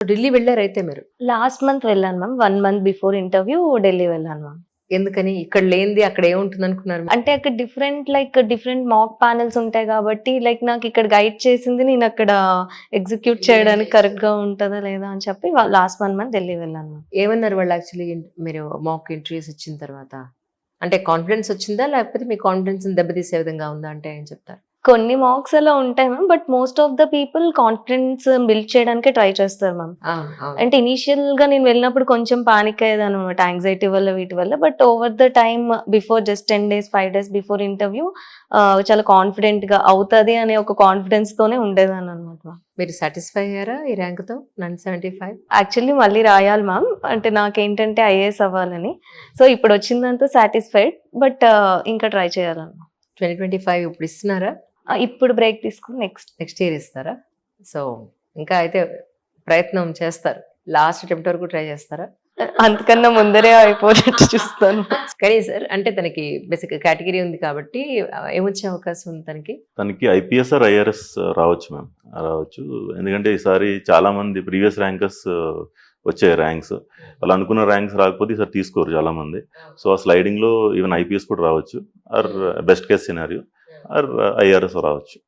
ఢిల్లీ వెళ్లారైతే మీరు. Last month వెళ్ళాను ma'am. 1 month before interview Delhi వెళ్ళాను మ్యామ్. ఎందుకని? ఇక్కడ లేనిది అక్కడ ఏముంటుందనుకున్నారు? అంటే అక్కడ డిఫరెంట్ మాక్ పానెల్స్ ఉంటాయి కాబట్టి నాకు ఇక్కడ గైడ్ చేసింది నేను అక్కడ ఎగ్జిక్యూట్ చేయడానికి కరెక్ట్‌గా ఉంటదా లేదా అని చెప్పి లాస్ట్ 1 మంత్ ఢిల్లీ వెళ్ళాను మ్యామ్. ఏమన్నారు వాళ్ళు యాక్చువల్లీ మీరు మాక్ ఇంటర్వ్యూస్ ఇచ్చిన తర్వాత? అంటే కాన్ఫిడెన్స్ వచ్చిందా? లేకపోతే మీ కాన్ఫిడెన్స్‌ని దెబ్బతీసే విధంగా ఉందా అంటే ఏం చెప్తారు? కొన్ని మాక్స్ అలా ఉంటాయి ma'am. But most of the people confidence build చేయడానికే ట్రై చేస్తారు మ్యామ్. అవును. అవును. అంటే ఇనీషియల్‌గా నేను వెళ్ళినప్పుడు కొంచెం పానిక్ అయ్యేదాన్ననమాట. యాంగ్జైటీ వల్ల వీటి వల్ల. But over the time before just 10 days, 5 days before interview చాలా కాన్ఫిడెంట్‌గా అవుతది అనే ఒక కాన్ఫిడెన్స్‌తోనే ఉండేదాన్ననమాట మ్యామ్. మీరు సాటిస్ఫై అయ్యారా ఈ ర్యాంక్‌తో 975? యాక్చువల్లీ మళ్ళీ రాయాలి మ్యామ్. అంటే నాకేంటంటే ఐఏఎస్ అవ్వాలని. సో ఇప్పుడు వచ్చిందంతా సాటిస్ఫైడ్. బట్ ఇంకా ట్రై చేయాలన్న. 2025 ఇప్పుడు ఇస్తున్నారా? ఇప్పుడు బ్రేక్ తీసుకొని నెక్స్ట్ ఇయర్ ఇస్తారా? సో ఇంకా అయితే ప్రయత్నం చేస్తారు. లాస్ట్ అటెంప్ట్ వరకు ట్రై చేస్తారా? అంతకన్నా ముందరే అయిపోయేటట్టు చూస్తాను. కానీ సార్ అంటే తనకి బేసిక్ కేటగిరీ ఉంది కాబట్టి ఏమొచ్చే అవకాశం ఉంది తనకి? తనకి ఐపీఎస్ ఆర్ ఐఆర్ఎస్ రావచ్చు మ్యామ్. రావచ్చు. ఎందుకంటే ఈసారి చాలా మంది ప్రీవియస్ ర్యాంకర్స్ వచ్చాయి ర్యాంక్స్. వాళ్ళు అనుకున్న ర్యాంక్స్ రాకపోతే ఈసారి తీసుకోరు చాలా మంది. సో ఆ స్లైడింగ్లో ఈవెన్ ఐపీఎస్ కూడా రావచ్చు. Or best case scenario or IRS రావచ్చు.